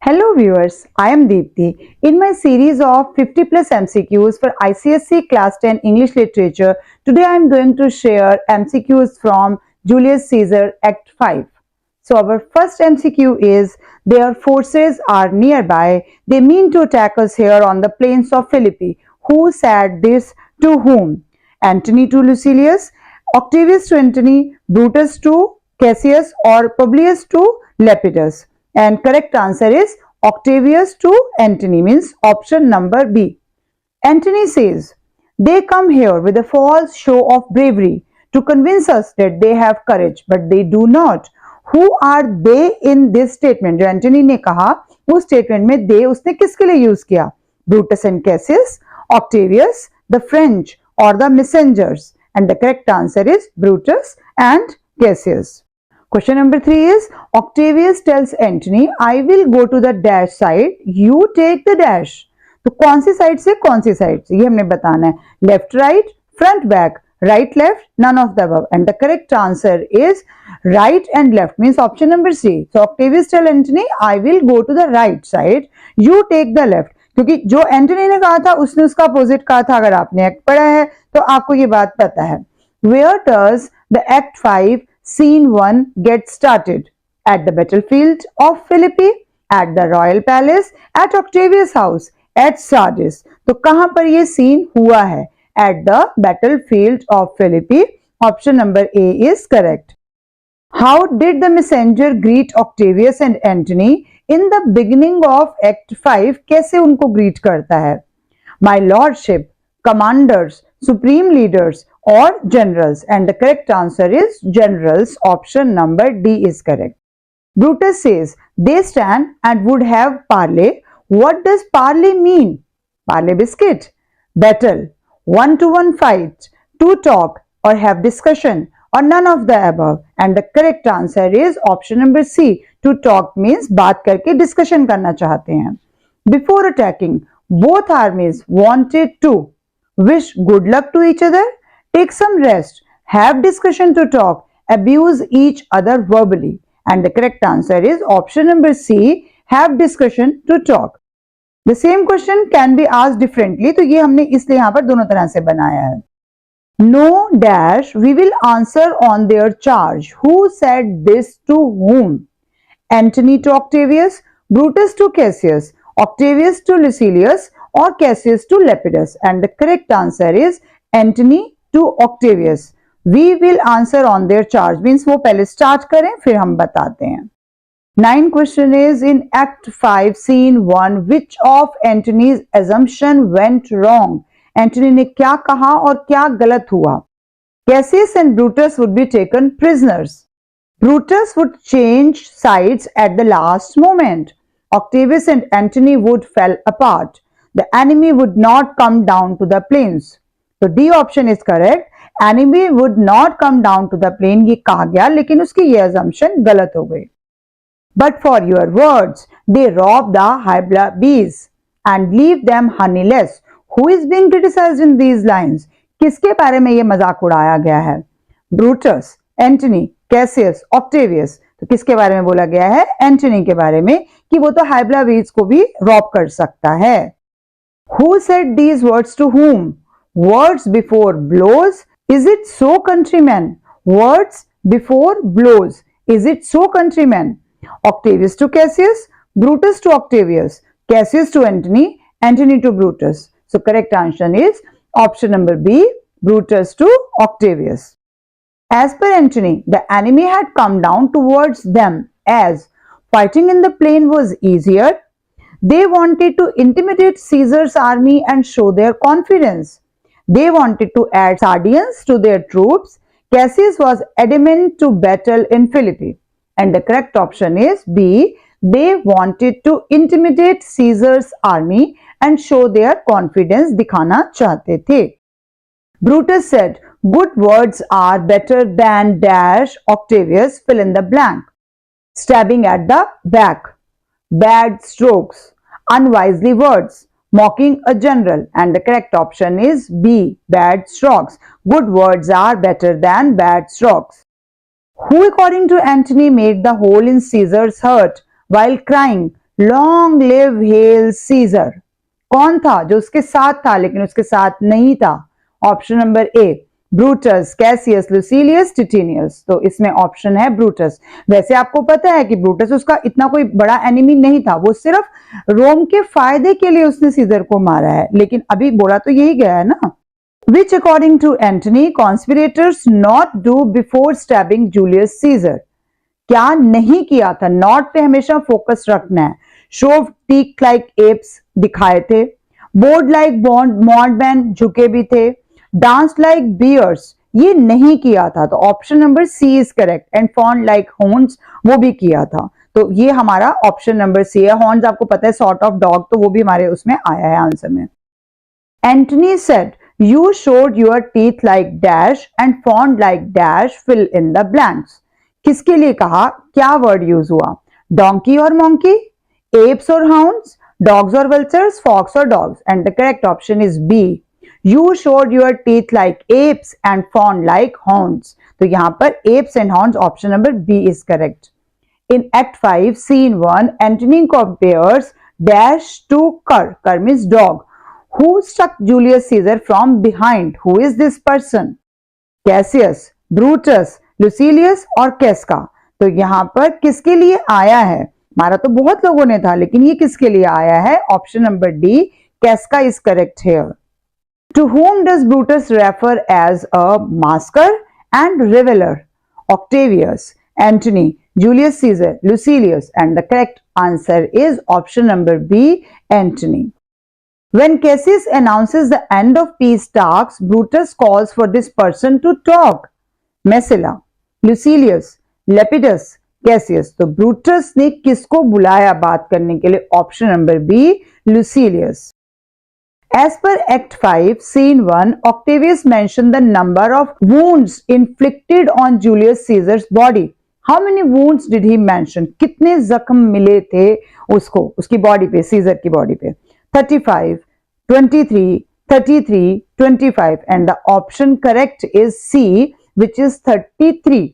Hello viewers, I am Deepthi. In my series of 50 plus MCQs for ICSE Class 10 English Literature, today I am going to share MCQs from Julius Caesar Act 5. So our first MCQ is, their forces are nearby. They mean to attack us here on the plains of Philippi. Who said this to whom? Antony to Lucilius, Octavius to Antony, Brutus to Cassius, or Publius to Lepidus. And correct answer is Octavius to Antony, means option number B. Antony says, they come here with a false show of bravery to convince us that they have courage, but they do not. Who are they in this statement? जो Antony ने कहा उस statement में they उसने किसके लिए use किया? Brutus and Cassius, Octavius, the French, or the messengers? And the correct answer is Brutus and Cassius. Question number 3 is, Octavius tells Antony, I will go to the dash side, you take the dash. तो कौन सी side से कौन सी side से ये हमने बताना है. Left right, front back, right left, none of the above. And the correct answer is right and left, means option number C. So Octavius tell Antony, I will go to the right side, you take the left. क्योंकि जो Antony ने कहा था उसने उसका opposite कहा था. अगर आपने एक्ट पढ़ा है तो आपको ये बात पता है. Where does the Act 5 Scene 1 gets started? At the battlefield of Philippi, at the royal palace, at Octavius' house, at Sardis. तो कहां पर ये सीन हुआ है? At the battlefield of Philippi. Option number A is correct. How did the messenger greet Octavius and Antony in the beginning of Act 5? कैसे उनको greet करता है? My lordship, commanders, supreme leaders, or generals? And the correct answer is generals. Option number D is correct. Brutus says, they stand and would have parley. What does parley mean? Parley biscuit, battle, one-to-one fight, to talk or have discussion, or none of the above. And the correct answer is option number C. To talk means बात करके discussion करना चाहते हैं. Before attacking, both armies wanted to wish good luck to each other, take some rest, have discussion to talk, abuse each other verbally. And the correct answer is option number C, have discussion to talk. The same question can be asked differently, तो ये हमने इसलिए यहाँ पर दोनों तरह से बनाया है. No dash, we will answer on their charge. Who said this to whom? Antony to Octavius, Brutus to Cassius, Octavius to Lucilius, or Cassius to Lepidus. And the correct answer is Antony to Octavius. We will answer on their charge, means वो पहले start करें फिर हम बताते हैं. 9 question is, in Act 5 Scene 1, which of Antony's assumption went wrong? Antony ने क्या कहा और क्या गलत हुआ? Cassius and Brutus would be taken prisoners. Brutus would change sides at the last moment. Octavius and Antony would fall apart. The enemy would not come down to the plains. So D option is correct. Enemy would not come down to the plain, ये कहा गया लेकिन उसकी ये assumption गलत हो गई. But for your words, they rob the Hybla bees and leave them honeyless. Who is being criticized in these lines? किसके बारे में ये मजाक उड़ाया गया है? Brutus, Antony, Cassius, Octavius. तो किसके बारे में बोला गया है? एंटनी के बारे में कि वो तो हाइब्ला बीज को भी रॉब कर सकता है. Who said these words to whom? Words before blows. Is it so, countrymen? Words before blows. Is it so, countrymen? Octavius to Cassius, Brutus to Octavius, Cassius to Antony, Antony to Brutus. So correct answer is option number B, Brutus to Octavius. As per Antony, the enemy had come down towards them as fighting in the plain was easier. They wanted to intimidate Caesar's army and show their confidence. They wanted to add Sardians to their troops. Cassius was adamant to battle in Philippi. And the correct option is B. They wanted to intimidate Caesar's army and show their confidence, दिखाना चाहते थे. Brutus said, good words are better than dash. Octavius, fill in the blank. Stabbing at the back, bad strokes, unwisely words, mocking a general. And the correct option is B. Bad strokes. Good words are better than bad strokes. Who according to Antony made the hole in Caesar's heart while crying, long live hail Caesar. कौन था जो उसके साथ था लेकिन उसके साथ नहीं था? Option number A Brutus, Cassius, Lucilius, Titinius. तो इसमें ऑप्शन है ब्रूटस। वैसे आपको पता है कि ब्रूटस उसका इतना कोई बड़ा एनिमी नहीं था, वो सिर्फ रोम के फायदे के लिए उसने सीजर को मारा है, लेकिन अभी बोला तो यही गया है ना। Which according to Antony conspirators not do before stabbing Julius Caesar? क्या नहीं किया था? नॉट पे हमेशा फोकस रखना है। शो टीक लाइक एप्स दिखाए थे, बोर्ड लाइक मॉन्डमैन झुके भी थे, डांस लाइक बियर्स ये नहीं किया था। तो option number C is correct. And fawned like हॉर्न्स वो भी किया था। तो ये हमारा ऑप्शन नंबर सी है। हॉर्न्स आपको पता है सॉर्ट ऑफ डॉग, तो वो भी हमारे उसमें आया है आंसर में। Antony said You showed your teeth like dash and fawned like dash, fill in the blanks. किसके लिए कहा? क्या वर्ड यूज हुआ? डोंकी और मोंकी, एप्स और हाउंड्स, डॉग्स और वल्चर्स, फॉक्स और dogs. And the correct option is B, you showed your teeth like apes and fawned like hounds. तो यहां पर apes and hounds option number B is correct. In Act 5, Scene 1, Antony compares dash to Cur. Cur means dog. Who struck Julius Caesar from behind? Who is this person? Cassius, Brutus, Lucilius और Casca. तो यहां पर किसके लिए आया है? मारा तो बहुत लोगों ने था, लेकिन ये किसके लिए आया है? Option number D, Casca is correct here. To whom does Brutus refer as a masker and reveler? Octavius, Antony, Julius Caesar, Lucilius, and the correct answer is option number B, Antony. When Cassius announces the end of peace talks, Brutus calls for this person to talk. Messala, Lucilius, Lepidus, Cassius. तो Brutus ने किसको बुलाया बात करने के लिए? Option number B, Lucilius. As per Act 5, Scene 1, Octavius mentioned the number of wounds inflicted on Julius Caesar's body. How many wounds did he mention? कितने जख्म मिले थे उसको, उसकी बॉडी पे, सीजर की बॉडी पे? 35, 23, 33, 25 and the option correct is C which is 33.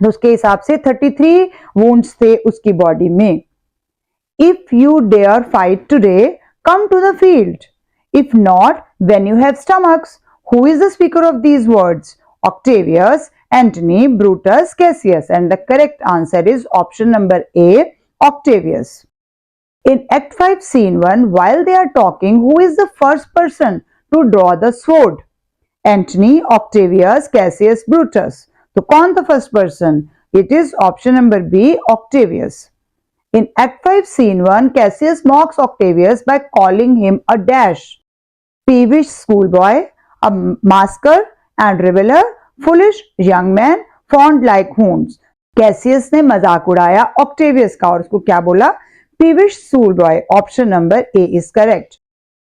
तो उसके हिसाब से 33 wounds थे उसकी बॉडी में। If you dare fight today, come to the field. If not, when you have stomachs. Who is the speaker of these words? Octavius, Antony, Brutus, Cassius, and the correct answer is option number A, Octavius. In Act 5, Scene 1, while they are talking, who is the first person to draw the sword? Antony, Octavius, Cassius, Brutus. So, कौन था first person? It is option number B, Octavius. In Act 5, Scene 1, Cassius mocks Octavius by calling him a dash, peevish schoolboy, a masker and reveler, foolish young man, fond like hounds. Cassius ने मजाक उड़ाया Octavius का और उसको क्या बोला? Peevish schoolboy. Option number A is correct.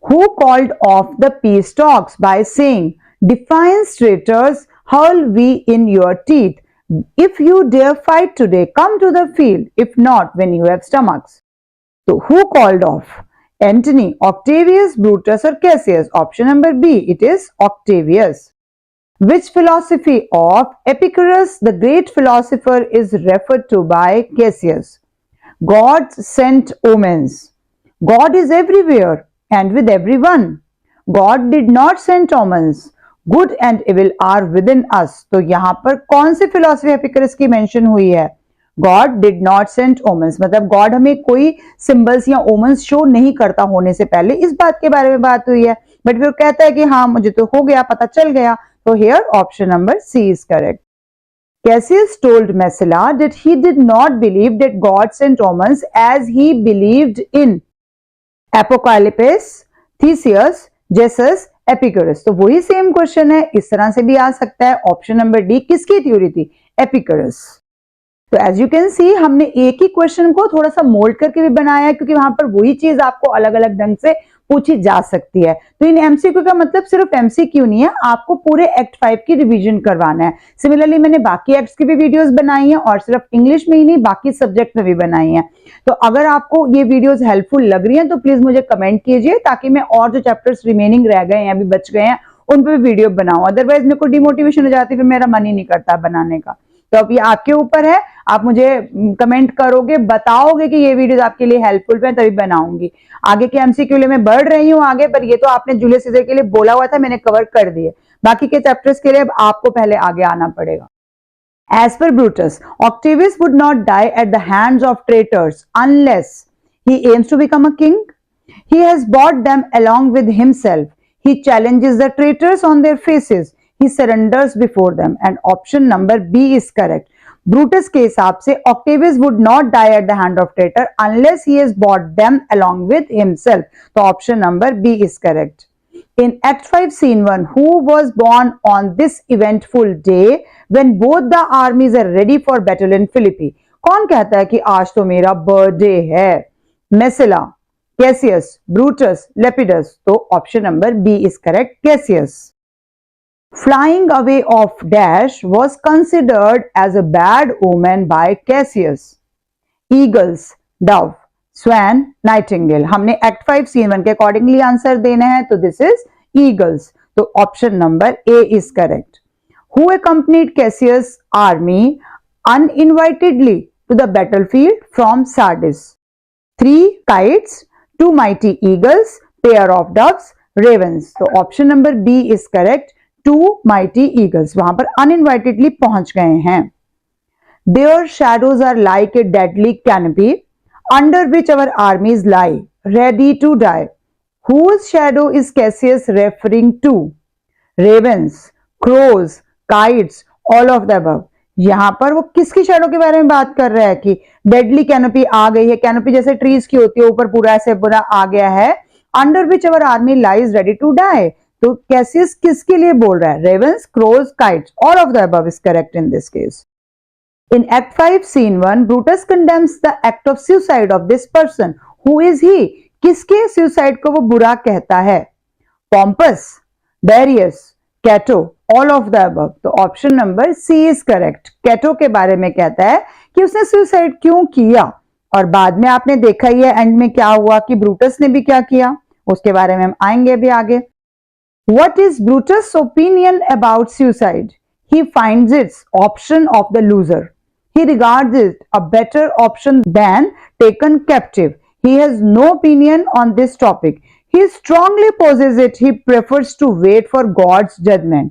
Who called off the peace talks by saying, "Defiance traitors, hurl we in your teeth. If you dare fight today, come to the field. If not, when you have stomachs." So, who called off? Antony, Octavius, Brutus, or Cassius? Option number B. It is Octavius. Which philosophy of Epicurus, the great philosopher, is referred to by Cassius? God sent omens. God is everywhere and with everyone. God did not send omens. Good and evil are within us. तो यहां पर कौन सी philosophy एपिकरस की mention हुई है? God did not send omens, मतलब God हमें कोई सिंबल्स या ओमन्स शो नहीं करता होने से पहले। इस बात के बारे में बात हुई है, बट फिर कहता है कि हाँ मुझे तो हो गया, पता चल गया। तो here option number C is correct. Cassius told Messala that he did not believe that God sent omens as he believed in Apocalypse, Theseus, Jesus, Epicurus. तो वही सेम क्वेश्चन है, इस तरह से भी आ सकता है। ऑप्शन नंबर डी किसकी थ्योरी थी? एपिकरस। तो एज यू कैन सी हमने एक ही क्वेश्चन को थोड़ा सा मोल्ड करके भी बनाया है, क्योंकि वहां पर वही चीज आपको अलग अलग ढंग से पूछी जा सकती है। तो इन एमसीक्यू का मतलब सिर्फ एमसीक्यू नहीं है, आपको पूरे एक्ट 5 की रिवीजन करवाना है। सिमिलरली मैंने बाकी एक्ट्स की भी वीडियोस बनाई हैं और सिर्फ इंग्लिश में ही नहीं बाकी सब्जेक्ट में भी बनाई हैं। तो अगर आपको ये वीडियोस हेल्पफुल लग रही हैं तो प्लीज मुझे कमेंट कीजिए, ताकि मैं और जो चैप्टर्स रिमेनिंग रह गए हैं अभी बच गए हैं उन पर भी वीडियो बनाऊं। अदरवाइज मेरे को डिमोटिवेशन हो जाती है, फिर मेरा मन ही नहीं करता बनाने का। तो अब ये आपके ऊपर है, आप मुझे कमेंट करोगे, बताओगे कि ये वीडियोस आपके लिए हेल्पफुल है, तभी बनाऊंगी। आगे के एमसीक्यू लिए मैं बढ़ रही हूँ आगे, पर ये तो आपने जूलियस सीजर के लिए बोला हुआ था, मैंने कवर कर दिए। बाकी के चैप्टर्स के लिए अब आपको पहले आगे आना पड़ेगा। As per Brutus, Octavius would not die at the hands of traitors unless he aims to become a king. He has brought them along with himself. He challenges the traitors on their faces. He surrenders before them. And option number B is correct. Brutus के हिसाब से Octavius would not die at the hand of traitor unless he has brought them along with himself. तो option number B is correct. In Act 5, Scene 1, who was born on this eventful day when both the armies are ready for battle in Philippi? कौन कहता है कि आज तो मेरा birthday है? Messala, Cassius, Brutus, Lepidus. तो option number B is correct, Cassius. Flying away of dash was considered as a bad omen by Cassius. Eagles, dove, swan, nightingale. हमने एक्ट 5 सीन 1 के अकॉर्डिंगली आंसर देना है, तो this is eagles. तो option number A is correct. Who accompanied Cassius' army uninvitedly to the battlefield from Sardis? 3 kites, 2 mighty eagles, pair of doves, ravens. तो option number B is correct, 2 mighty eagles। वहां पर uninvitedly पहुंच गए हैं। Their shadows are like a deadly canopy under which our armies lie, ready to die. Whose shadow is Cassius referring to? Ravens, crows, kites, all of the above. यहां पर वो किसकी shadow के बारे में बात कर रहा है कि डेडली कैनोपी आ गई है। कैनोपी जैसे ट्रीज की होती है, ऊपर पूरा ऐसे पूरा आ गया है। Under which our army lies ready to die. तो कैसियस किसके लिए बोल रहा है? Ravens, crows, kites, all of the above is correct in this case. In Act 5, Scene 1, Brutus condemns the act of suicide of this person. Who is he? किसके suicide को वो बुरा कहता है? Pompus, Darius, Cato, all of the above. तो option number C is correct. Cato के बारे में कहता है कि उसने सुसाइड क्यों किया, और बाद में आपने देखा ही है एंड में क्या हुआ कि ब्रूटस ने भी क्या किया, उसके बारे में हम आएंगे अभी आगे। What is Brutus' opinion about suicide? He finds it option of the loser. He regards it a better option than taken captive. He has no opinion on this topic. He strongly opposes it. He prefers to wait for God's judgment.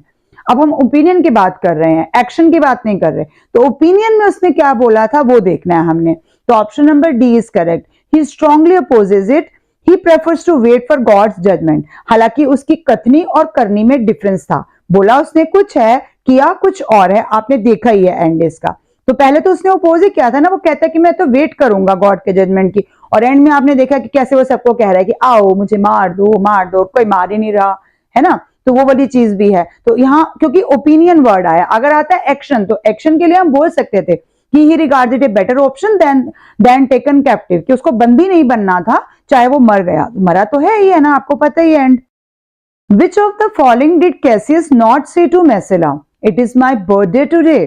अब हम opinion की बात कर रहे हैं, action की बात नहीं कर रहे। तो ओपिनियन में उसने क्या बोला था वो देखना है हमने। तो option number D is correct. He strongly opposes it. He prefers to wait for God's judgment. हालांकि उसकी कथनी और करनी में डिफरेंस था। बोला उसने कुछ है, किया कुछ और है। आपने देखा ही है एंड इसका। तो पहले तो उसने अपोज ही किया था ना, वो कहता है कि मैं तो वेट करूंगा गॉड के जजमेंट की, और एंड में आपने देखा कि कैसे वो सबको कह रहा है कि आओ मुझे मार दो, कोई मार ही नहीं रहा है ना। तो वो वाली चीज भी है। तो यहाँ क्योंकि ओपिनियन वर्ड आया, अगर आता है एक्शन, तो एक्शन के लिए हम बोल सकते थे कि he regarded a better option than taken captive, कि उसको बंदी नहीं बनना था चाहे वो मर गया। मरा तो है ही है ना, आपको पता ही है and. Which of the following did Cassius not say to Messala? It is my birthday today.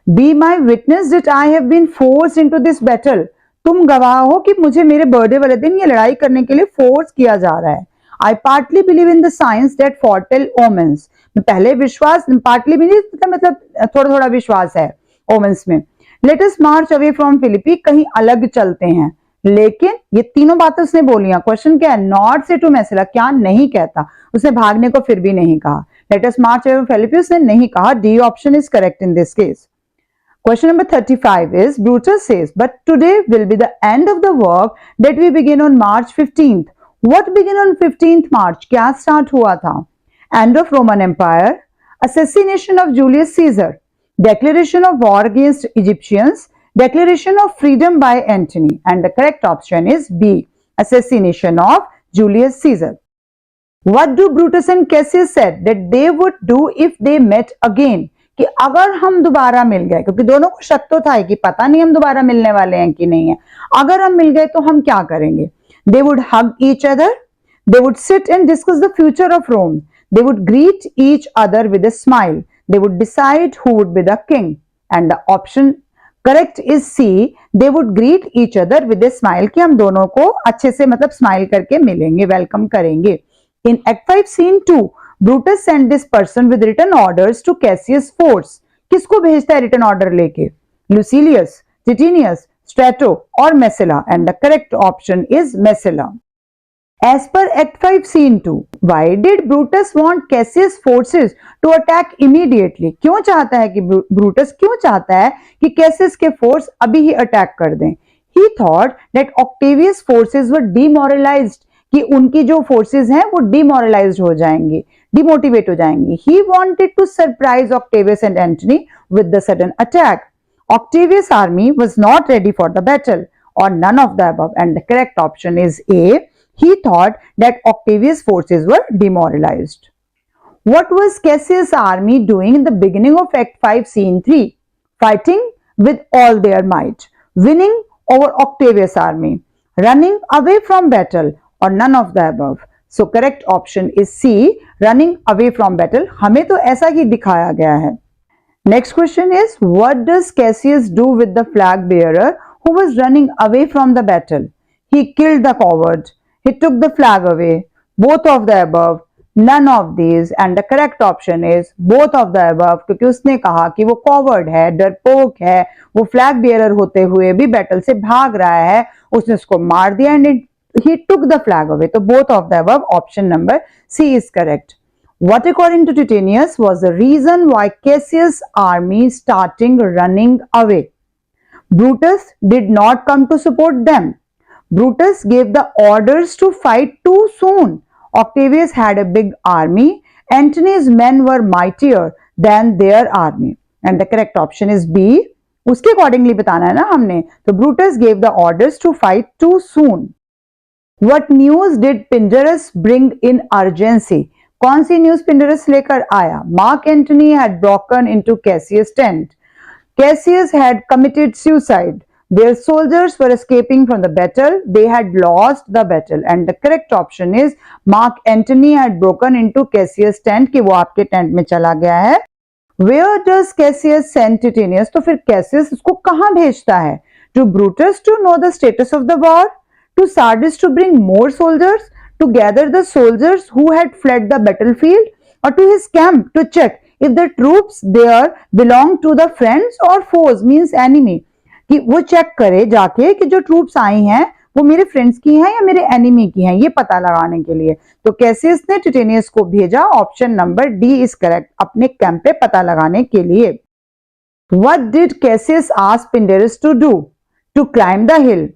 Be my witness that I have been forced into this battle. तुम गवाह हो कि मुझे मेरे बर्थडे वाले दिन ये लड़ाई करने के लिए फोर्स किया जा रहा है। I partly believe in the science that foretell omens. पहले विश्वास, पार्टली भी नहीं मतलब थोड़ा थोड़ा विश्वास है ओमेंस में। Let us march away from Philippi. कहीं अलग चलते हैं। लेकिन ये तीनों बातें उसने बोली। क्वेश्चन क्या है? नॉट से टू मैसेला, क्या नहीं कहता, उसने भागने को फिर भी नहीं कहा। Let us march away from Philippi उसने नहीं कहा। D option is correct in this case. Question number 35 is, Brutus says, but today will be the end of the work that we begin on March 15th. What began on 15th March? क्या start हुआ था? End of Roman Empire, assassination of Julius Caesar, declaration of war against Egyptians, declaration of freedom by Antony. And the correct option is B, assassination of Julius Caesar. What do Brutus and Cassius said that they would do if they met again? कि अगर हम दोबारा मिल गए, क्योंकि दोनों को शक तो था कि पता नहीं हम दोबारा मिलने वाले हैं कि नहीं है, अगर हम मिल गए तो हम क्या करेंगे? They would hug each other, they would sit and discuss the future of Rome, they would greet each other with a smile, they would decide who would be the king. And the option correct is C, they would greet each other with a smile, कि हम दोनों को अच्छे से मतलब smile करके मिलेंगे, welcome करेंगे। In Act 5 Scene 2, Brutus sent this person with written orders to Cassius' force. किसको भेजता है रिटर्न ऑर्डर लेके? Lucilius, Titinius, Strato, or Messala? And the correct option is Messala. As per Act 5 Scene 2, why did Brutus want Cassius forces to attack immediately? क्यों चाहता है कि Brutus क्यों चाहता है कि Cassius के फोर्स अभी ही अटैक कर दें? He thought that Octavius forces were demoralized, कि उनकी जो फोर्सेस हैं वो demoralized हो जाएंगी, demotivate हो जाएंगी. He wanted to surprise Octavius and Antony with the sudden attack. Octavius' army was not ready for the battle, or none of the above, and the correct option is A. He thought that Octavius' forces were demoralized. What was Cassius' army doing in the beginning of Act 5, Scene 3? Fighting with all their might, winning over Octavius' army, running away from battle, or none of the above. So correct option is C, running away from battle. हमें तो ऐसा ही दिखाया गया है. Next question is, what does Cassius do with the flag bearer who was running away from the battle? He killed the coward. He took the flag away. Both of the above, none of these, and the correct option is both of the above, क्योंकि उसने कहा कि वो coward है, डरपोक है, वो flag bearer होते हुए भी बैटल से भाग रहा है, उसने उसको मार दिया and he took the flag away. So both of the above, option number C is correct. What according to Titinius was the reason why Cassius' army starting running away? Brutus did not come to support them. Brutus gave the orders to fight too soon. Octavius had a big army. Antony's men were mightier than their army. And the correct option is B. उसके accordingly बताना है ना हमने. So Brutus gave the orders to fight too soon. What news did Pindarus bring in urgency? कौन सी news पिंडरस लेकर आया? Mark Antony had broken into Cassius' tent. Cassius had committed suicide. Their soldiers were escaping from the battle. They had lost the battle. And the correct option is Mark Antony had broken into Cassius' tent, कि वो आपके tent में चला गया है. Where does Cassius send Titinius? तो फिर Cassius उसको कहाँ भेजता है? To Brutus to know the status of the war? To Sardis to bring more soldiers? To gather the soldiers who had fled the battlefield? Or to his camp to check if the troops there belong to the friends or foes, means enemy? कि वो check करे जाके कि जो troops आई हैं वो मेरे friends की हैं या मेरे एनिमी की हैं, ये पता लगाने के लिए. तो कैसियस ने टिटेनियस को भेजा. Option number D is correct, अपने कैंप पे पता लगाने के लिए. What did Cassius ask Pindarus to do? To climb the hill,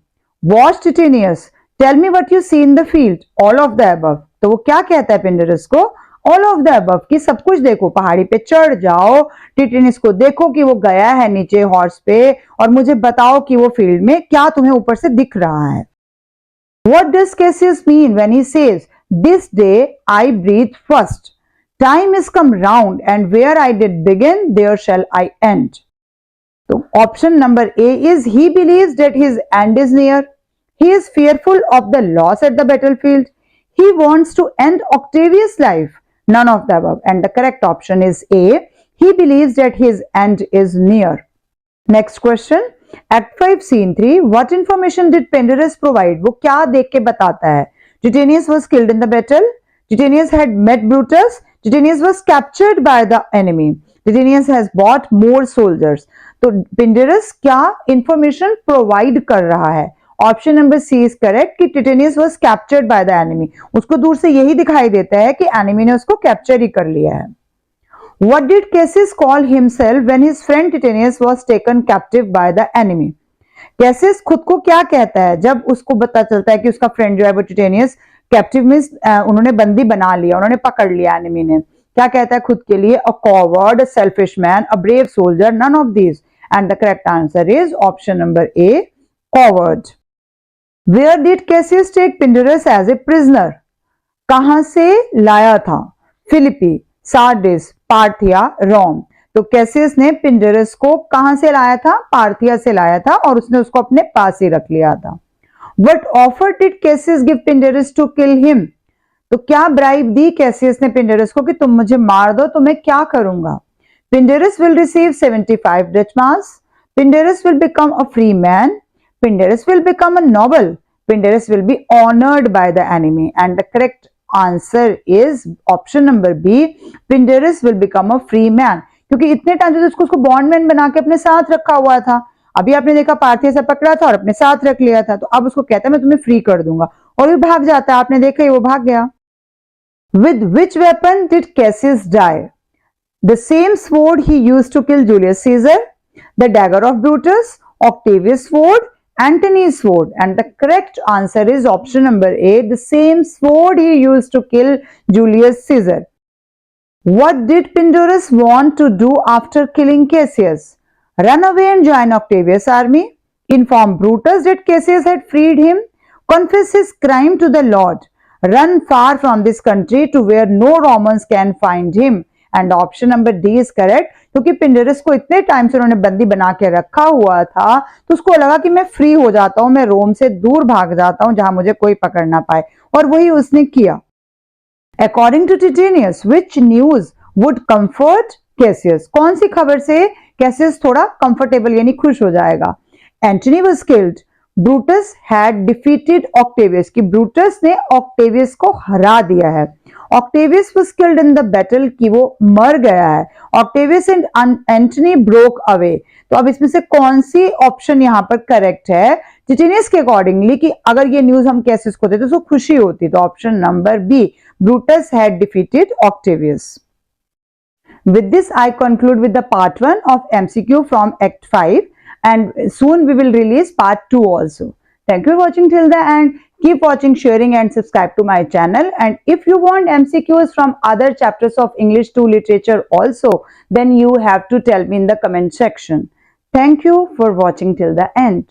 watch Titinius, tell me what you see in the field, all of the above. तो वो क्या कहता है पिंडरस को? ऑल ऑफ द अबव, कि सब कुछ देखो, पहाड़ी पे चढ़ जाओ, टिटेनियस को देखो कि वो गया है नीचे हॉर्स पे, और मुझे बताओ कि वो फील्ड में क्या तुम्हें ऊपर से दिख रहा है. What does Cassius mean when he says, this day I breathe first, time is come round, and where I did begin, there shall I end? तो option number A is he believes that his end is near, he is fearful of the loss at the battlefield, he wants to end Octavius' life, none of the above. And the correct option is A, he believes that his end is near. Next question, Act 5 Scene 3, what information did Pindarus provide? वो क्या देख के बताता है? Titinius was killed in the battle, Titinius had met Brutus, Titinius was captured by the enemy, Titinius has bought more soldiers. तो Pindarus क्या information provide कर रहा है? Option number C is correct, कि Titinius was captured by the enemy. उसको दूर से यही दिखाई देता है कि एनिमी ने उसको कैप्चर ही कर लिया है. What did Cassius call himself when his friend Titinius was taken captive by the enemy? Cassius खुद को क्या कहता है जब उसको पता चलता है कि उसका फ्रेंड जो है वो टिटेनियस कैप्टिव में उन्होंने बंदी बना लिया, उन्होंने पकड़ लिया एनिमी ने. क्या कहता है खुद के लिए? A coward, a selfish man, a brave soldier, none of these. And the correct answer is option number A, coward. Where did Cassius take Pindarus as a prisoner? कहां से लाया था? फिलिपी, सार्डिस, पार्थिया, रोम. तो कैसियस ने पिंडरस को कहां से लाया था? पार्थिया से लाया था, और उसने उसको अपने पास ही रख लिया था. What offer did Cassius give Pindarus to kill him? तो क्या ब्राइब दी कैसियस ने पिंडरस को कि तुम मुझे मार दो तो मैं क्या करूंगा? Pindarus will receive 75 drachmas. Pindarus will become a free man. Pindarus will become a noble. Pindarus will be honored by the enemy. And the correct answer is option number B. Pindarus will become a free man. क्योंकि इतने time से उसको बॉन्डमैन बना के अपने साथ रखा हुआ था। अभी आपने देखा पार्थी से पकड़ा था और अपने साथ रख लिया था, तो अब उसको कहता है मैं तुम्हें फ्री कर दूंगा, और वो भाग जाता है। आपने देखा ही वो भाग गया। With which weapon did Cassius die? The same sword he used to kill Julius Caesar, the dagger of Brutus, Octavius' sword, Antony's sword. And the correct answer is option number A, the same sword he used to kill Julius Caesar. What did Pindorus want to do after killing Cassius? Run away and join Octavius' army? Inform Brutus that Cassius had freed him? Confess his crime to the Lord? Run far from this country to where no Romans can find him? And option number D is correct, क्योंकि पिंडरस को इतने time से उन्होंने बंदी बना के रखा हुआ था, तो उसको लगा कि मैं फ्री हो जाता हूं, मैं रोम से दूर भाग जाता हूं जहां मुझे कोई पकड़ ना पाए, और वही उसने किया। According to Titinius, which news would comfort Cassius? कौन सी खबर से कैसियस थोड़ा कंफर्टेबल यानी खुश हो जाएगा? Antony was killed, Brutus had defeated Octavius, कि ब्रूटस ने ऑक्टेवियस को हरा दिया है। Octavius was killed in the battle, कि वो मर गया है। Octavius and Antony broke away. तो अब इसमें से कौन सी ऑप्शन यहां पर करेक्ट है टिटेनियस के अकॉर्डिंगली, कि अगर ये न्यूज हम कैसियस को देते तो उसको खुशी होती? तो option number B, Brutus had defeated Octavius. With this, I conclude with the part 1 of MCQ from Act 5, and soon we will release part 2 also. Thank you for watching till the end. Keep watching, sharing and subscribe to my channel. And if you want MCQs from other chapters of English 2 literature also, then you have to tell me in the comment section. Thank you for watching till the end.